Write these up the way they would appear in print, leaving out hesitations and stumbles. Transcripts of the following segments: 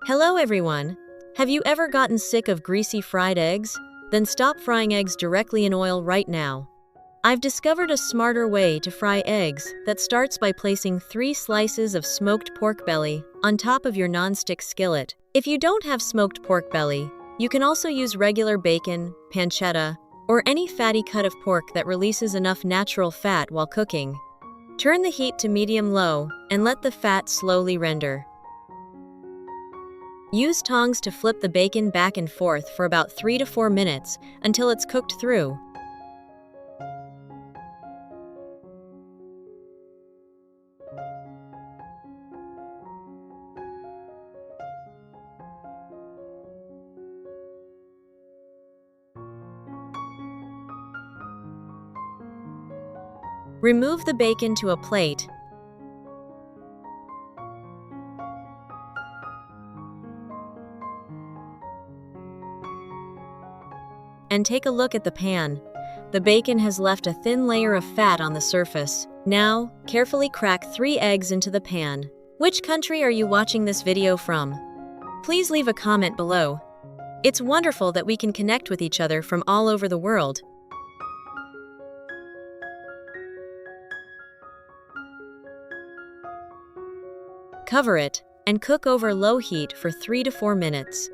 Hello everyone! Have you ever gotten sick of greasy fried eggs? Then stop frying eggs directly in oil right now. I've discovered a smarter way to fry eggs that starts by placing 3 slices of smoked pork belly on top of your non-stick skillet. If you don't have smoked pork belly, you can also use regular bacon, pancetta, or any fatty cut of pork that releases enough natural fat while cooking. Turn the heat to medium-low and let the fat slowly render. Use tongs to flip the bacon back and forth for about 3 to 4 minutes until it's cooked through. Remove the bacon to a plate. And take a look at the pan. The bacon has left a thin layer of fat on the surface. Now, carefully crack 3 eggs into the pan. Which country are you watching this video from? Please leave a comment below. It's wonderful that we can connect with each other from all over the world. Cover it and cook over low heat for 3 to 4 minutes.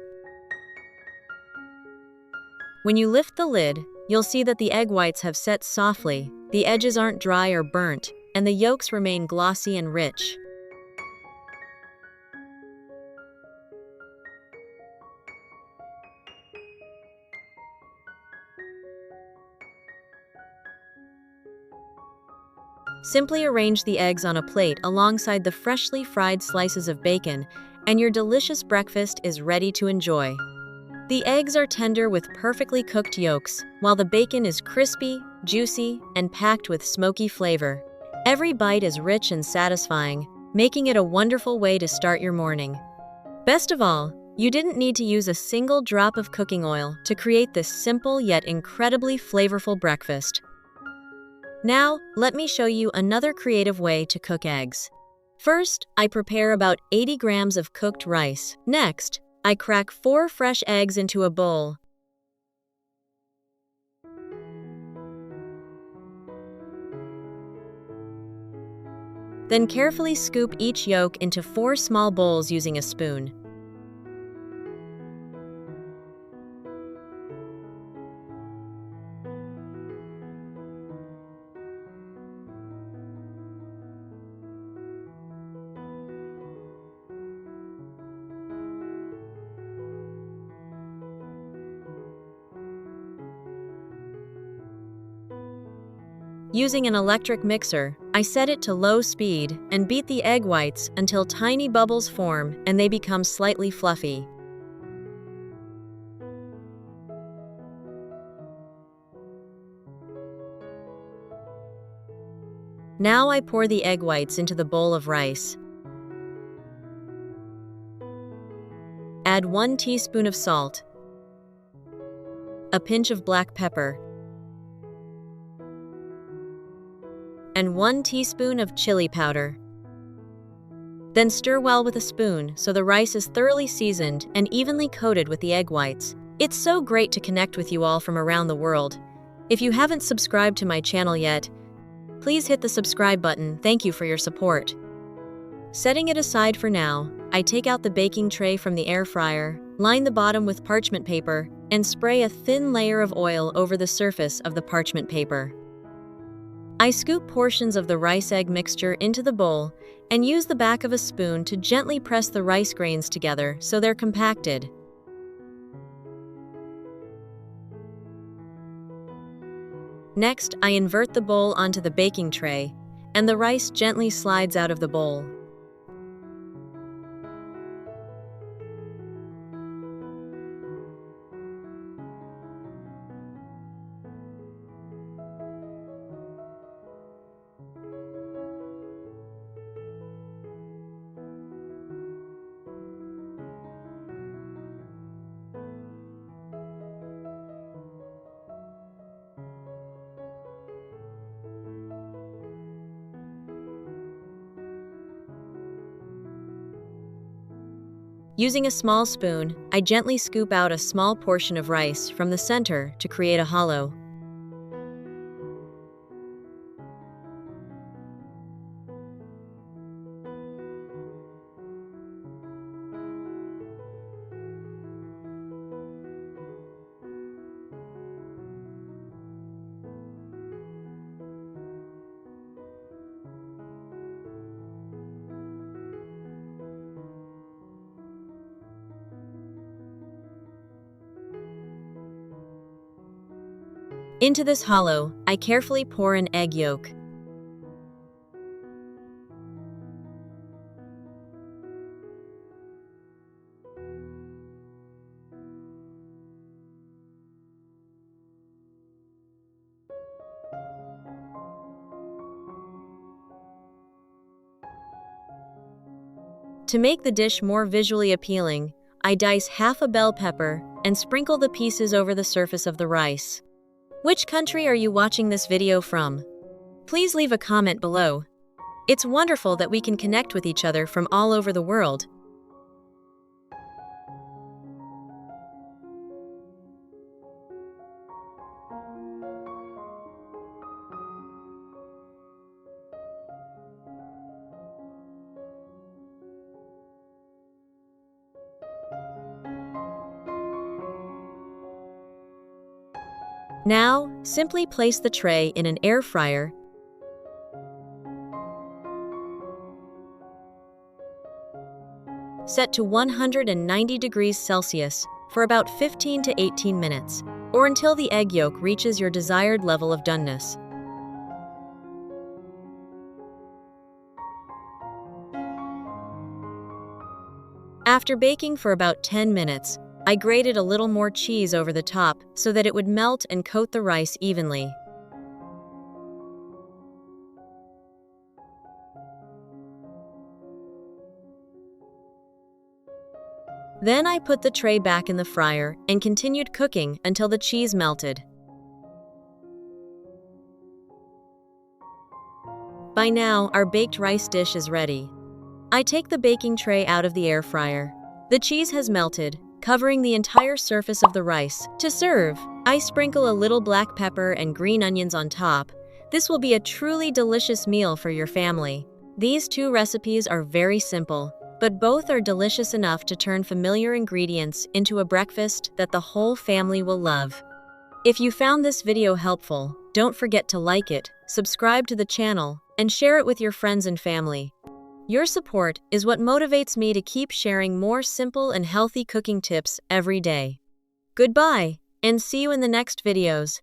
When you lift the lid, you'll see that the egg whites have set softly, the edges aren't dry or burnt, and the yolks remain glossy and rich. Simply arrange the eggs on a plate alongside the freshly fried slices of bacon, and your delicious breakfast is ready to enjoy. The eggs are tender with perfectly cooked yolks, while the bacon is crispy, juicy, and packed with smoky flavor. Every bite is rich and satisfying, making it a wonderful way to start your morning. Best of all, you didn't need to use a single drop of cooking oil to create this simple yet incredibly flavorful breakfast. Now, let me show you another creative way to cook eggs. First, I prepare about 80 grams of cooked rice. Next, I crack 4 fresh eggs into a bowl. Then carefully scoop each yolk into 4 small bowls using a spoon. Using an electric mixer, I set it to low speed and beat the egg whites until tiny bubbles form and they become slightly fluffy. Now I pour the egg whites into the bowl of rice. Add 1 teaspoon of salt, a pinch of black pepper, and 1 teaspoon of chili powder. Then stir well with a spoon so the rice is thoroughly seasoned and evenly coated with the egg whites. It's so great to connect with you all from around the world. If you haven't subscribed to my channel yet, please hit the subscribe button. Thank you for your support. Setting it aside for now, I take out the baking tray from the air fryer, line the bottom with parchment paper, and spray a thin layer of oil over the surface of the parchment paper. I scoop portions of the rice-egg mixture into the bowl and use the back of a spoon to gently press the rice grains together so they're compacted. Next, I invert the bowl onto the baking tray, and the rice gently slides out of the bowl. Using a small spoon, I gently scoop out a small portion of rice from the center to create a hollow. Into this hollow, I carefully pour an egg yolk. To make the dish more visually appealing, I dice half a bell pepper and sprinkle the pieces over the surface of the rice. Which country are you watching this video from? Please leave a comment below. It's wonderful that we can connect with each other from all over the world. Now, simply place the tray in an air fryer. Set to 190 degrees Celsius for about 15 to 18 minutes, or until the egg yolk reaches your desired level of doneness. After baking for about 10 minutes, I grated a little more cheese over the top so that it would melt and coat the rice evenly. Then I put the tray back in the fryer and continued cooking until the cheese melted. By now, our baked rice dish is ready. I take the baking tray out of the air fryer. The cheese has melted, covering the entire surface of the rice. To serve, I sprinkle a little black pepper and green onions on top. This will be a truly delicious meal for your family. These two recipes are very simple, but both are delicious enough to turn familiar ingredients into a breakfast that the whole family will love. If you found this video helpful, don't forget to like it, subscribe to the channel, and share it with your friends and family. Your support is what motivates me to keep sharing more simple and healthy cooking tips every day. Goodbye, and see you in the next videos.